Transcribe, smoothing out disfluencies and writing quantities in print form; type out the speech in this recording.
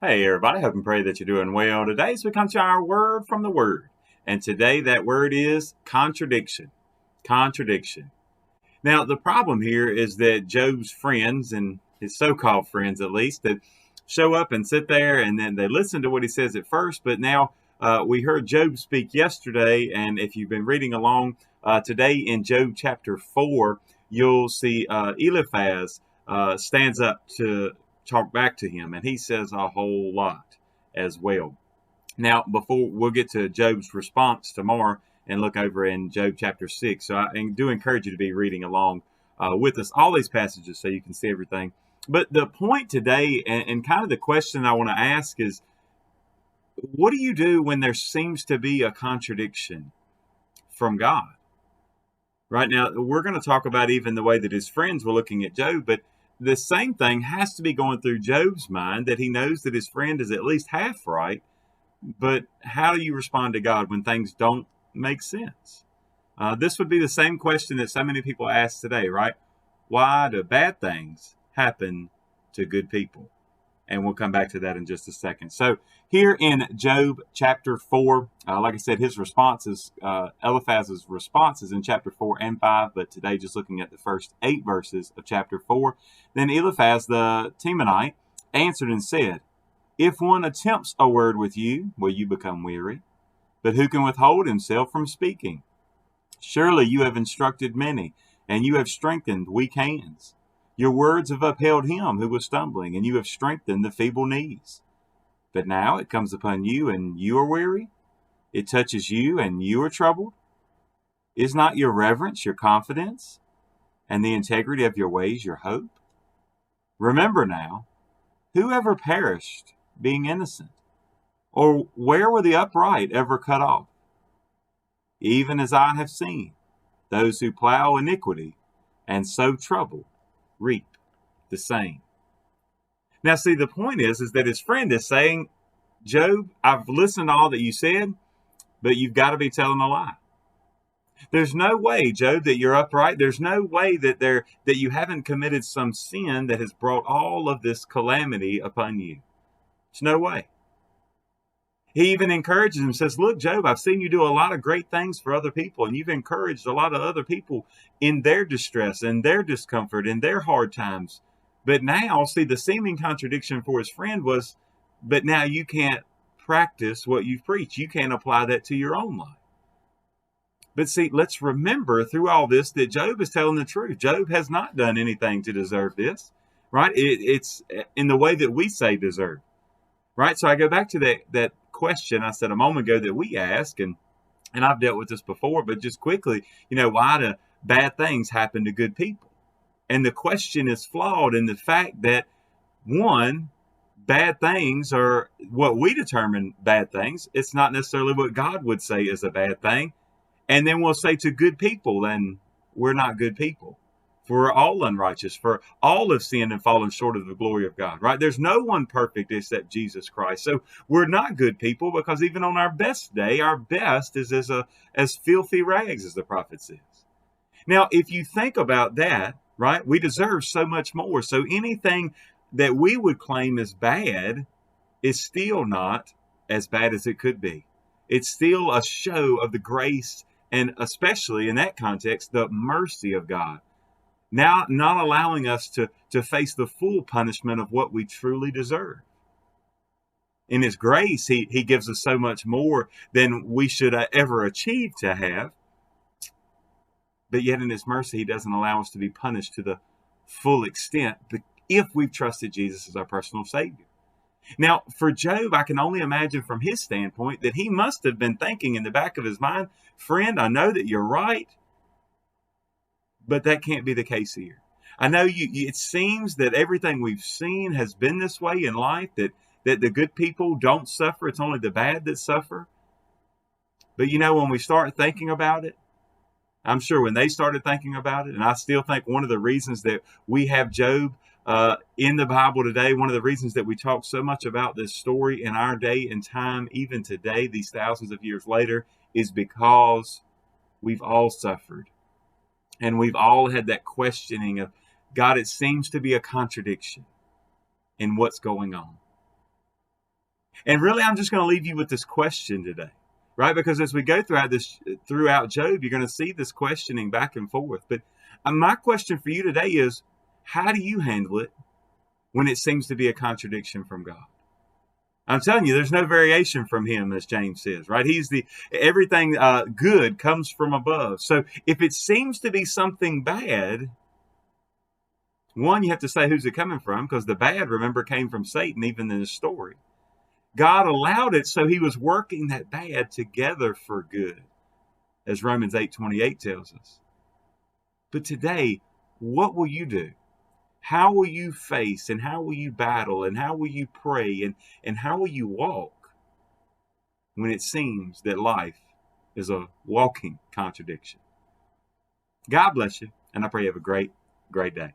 Hey everybody, hope and pray that you're doing well. Today as we come to our word from the word. And today that word is contradiction. Contradiction. Now the problem here is that Job's friends, and his so-called friends at least, that show up and sit there and then they listen to what he says at first, but now we heard Job speak yesterday, and if you've been reading along today in Job chapter 4, you'll see Eliphaz stands up to talk back to him, and he says a whole lot as well. Now, before we'll get to Job's response tomorrow and look over in Job chapter 6. So I do encourage you to be reading along with us, all these passages, so you can see everything. But the point today, and kind of the question I want to ask is, what do you do when there seems to be a contradiction from God? Right now, we're going to talk about even the way that his friends were looking at Job, but the same thing has to be going through Job's mind, that he knows that his friend is at least half right. But how do you respond to God when things don't make sense? This would be the same question that so many people ask today, right? Why do bad things happen to good people? And we'll come back to that in just a second. So here in Job chapter 4, like I said, his responses, Eliphaz's responses in chapter 4 and 5, but today just looking at the first 8 verses of chapter 4. Then Eliphaz the Temanite answered and said, if one attempts a word with you, will you become weary? But who can withhold himself from speaking? Surely you have instructed many, and you have strengthened weak hands. Your words have upheld him who was stumbling, and you have strengthened the feeble knees. But now it comes upon you, and you are weary. It touches you, and you are troubled. Is not your reverence your confidence, and the integrity of your ways your hope? Remember now, who ever perished being innocent? Or where were the upright ever cut off? Even as I have seen, those who plow iniquity and sow trouble reap the same. Now, see, the point is that his friend is saying, Job, I've listened to all that you said, but you've got to be telling a lie. There's no way, Job, that you're upright. There's no way that you haven't committed some sin that has brought all of this calamity upon you. There's no way. He even encourages him, says, look, Job, I've seen you do a lot of great things for other people, and you've encouraged a lot of other people in their distress, in their discomfort, in their hard times. But now, see, the seeming contradiction for his friend was, but now you can't practice what you've preached. You can't apply that to your own life. But see, let's remember through all this that Job is telling the truth. Job has not done anything to deserve this, right? It's in the way that we say deserve. Right, so I go back to that question I said a moment ago that we ask, and I've dealt with this before, but just quickly, why do bad things happen to good people? And the question is flawed in the fact that, one, bad things are what we determine bad things. It's not necessarily what God would say is a bad thing. And then we'll say to good people, then we're not good people. For we're all unrighteous, for all have sinned and fallen short of the glory of God, right? There's no one perfect except Jesus Christ. So we're not good people, because even on our best day, our best is as filthy rags, as the prophet says. Now, if you think about that, right, we deserve so much more. So anything that we would claim as bad is still not as bad as it could be. It's still a show of the grace, and especially in that context, the mercy of God. Now, not allowing us to face the full punishment of what we truly deserve. In his grace, he gives us so much more than we should ever achieve to have. But yet in his mercy, he doesn't allow us to be punished to the full extent if we've trusted Jesus as our personal Savior. Now, for Job, I can only imagine from his standpoint that he must have been thinking in the back of his mind, friend, I know that you're right, but that can't be the case here. I know it seems that everything we've seen has been this way in life, that the good people don't suffer. It's only the bad that suffer. But when we start thinking about it, I'm sure when they started thinking about it, and I still think one of the reasons that we have Job in the Bible today, one of the reasons that we talk so much about this story in our day and time, even today, these thousands of years later, is because we've all suffered. And we've all had that questioning of, God, it seems to be a contradiction in what's going on. And really, I'm just going to leave you with this question today, right? Because as we go throughout Job, you're going to see this questioning back and forth. But my question for you today is, how do you handle it when it seems to be a contradiction from God? I'm telling you, there's no variation from him, as James says, right? Everything good comes from above. So if it seems to be something bad, one, you have to say, who's it coming from? Because the bad, remember, came from Satan, even in the story. God allowed it, so he was working that bad together for good, as Romans 8:28 tells us. But today, what will you do? How will you face, and how will you battle, and how will you pray, and how will you walk when it seems that life is a walking contradiction? God bless you, and I pray you have a great, great day.